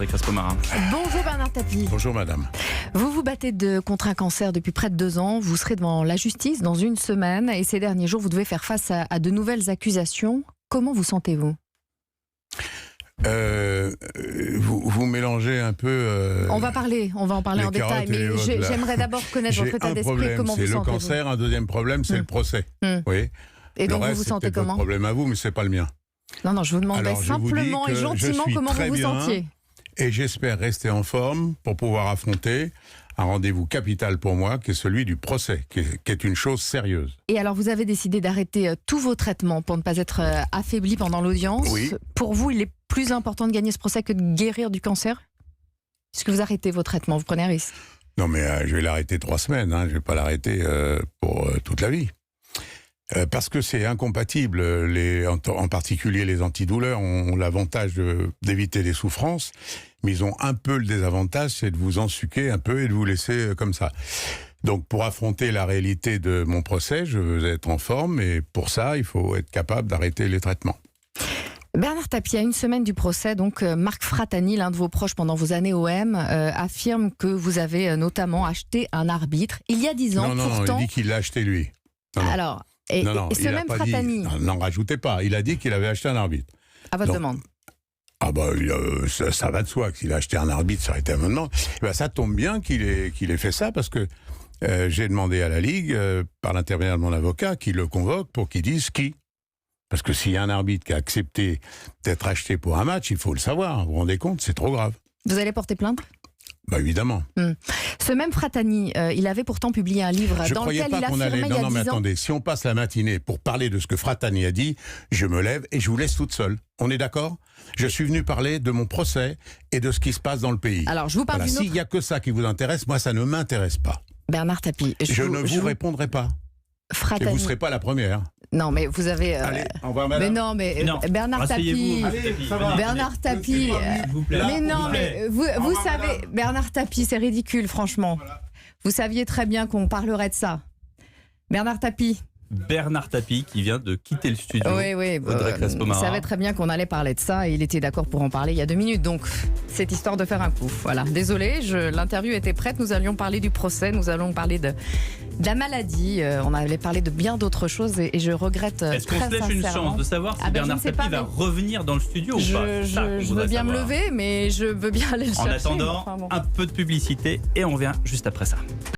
Bonjour Bernard Tapie. Bonjour madame. Vous vous battez contre un cancer depuis près de 2 ans. Vous serez devant la justice dans 1 semaine et ces derniers jours, vous devez faire face à de nouvelles accusations. Comment vous sentez-vous ? Vous mélangez un peu... on va en parler en détail, mais j'aimerais d'abord connaître votre état d'esprit. Comment vous sentez-vous ? C'est le cancer, un deuxième problème, c'est le procès. Oui. Et donc vous vous sentez comment ? C'est votre problème à vous, mais c'est pas le mien. Non, je vous demandais simplement et gentiment comment vous vous sentiez. Et j'espère rester en forme pour pouvoir affronter un rendez-vous capital pour moi, qui est celui du procès, qui est une chose sérieuse. Et alors, vous avez décidé d'arrêter tous vos traitements pour ne pas être affaibli pendant l'audience. Oui. Pour vous, il est plus important de gagner ce procès que de guérir du cancer ? Est-ce que vous arrêtez vos traitements ? Vous prenez un risque ? Non, mais je vais l'arrêter 3 semaines. Je ne vais pas l'arrêter pour toute la vie. Parce que c'est incompatible, en particulier les antidouleurs ont l'avantage d'éviter les souffrances, mais ils ont un peu le désavantage, c'est de vous ensuquer un peu et de vous laisser comme ça. Donc pour affronter la réalité de mon procès, je veux être en forme et pour ça, il faut être capable d'arrêter les traitements. Bernard Tapie, à 1 semaine du procès, donc Marc Fratani, l'un de vos proches pendant vos années OM, affirme que vous avez notamment acheté un arbitre il y a 10 ans. Non, il dit qu'il l'a acheté lui. Non. Alors... Et ce même Fratani... N'en rajoutez pas, il a dit qu'il avait acheté un arbitre. À votre demande. Ah ça va de soi, que s'il a acheté un arbitre, ça aurait été un demande. Ça tombe bien qu'il ait fait ça, parce que j'ai demandé à la Ligue, par l'intermédiaire de mon avocat, qu'il le convoque pour qu'il dise qui. Parce que s'il y a un arbitre qui a accepté d'être acheté pour un match, il faut le savoir, vous vous rendez compte, c'est trop grave. Vous allez porter plainte ? Évidemment. Ce même Fratani, il avait pourtant publié un livre dans lequel il affirmait il y a 10 ans... Non, mais attendez, si on passe la matinée pour parler de ce que Fratani a dit, je me lève et je vous laisse toute seule. On est d'accord ? Je suis venu parler de mon procès et de ce qui se passe dans le pays. Alors, je vous parle d'une autre... S'il n'y a que ça qui vous intéresse, moi, ça ne m'intéresse pas. Bernard Tapie... Je ne vous répondrai pas. Fratani... Et vous ne serez pas la première. Non, mais vous avez... Allez, au revoir, madame. Non, Bernard Tapie... Bernard Tapie... Mais non, mais vous savez... Bernard Tapie, c'est ridicule, franchement. Voilà. Vous saviez très bien qu'on parlerait de ça. Bernard Tapie... Bernard Tapie qui vient de quitter le studio. Oui, il savait très bien qu'on allait parler de ça et il était d'accord pour en parler il y a 2 minutes. Donc, c'est histoire de faire un coup. Voilà. Désolé, l'interview était prête. Nous allions parler du procès, nous allons parler de la maladie. On allait parler de bien d'autres choses et je regrette. Est-ce qu'on se laisse une chance de savoir si Bernard Tapie va revenir dans le studio ou pas ? Je veux bien me lever, mais je veux bien aller le chercher. En attendant, un peu de publicité et on revient juste après ça.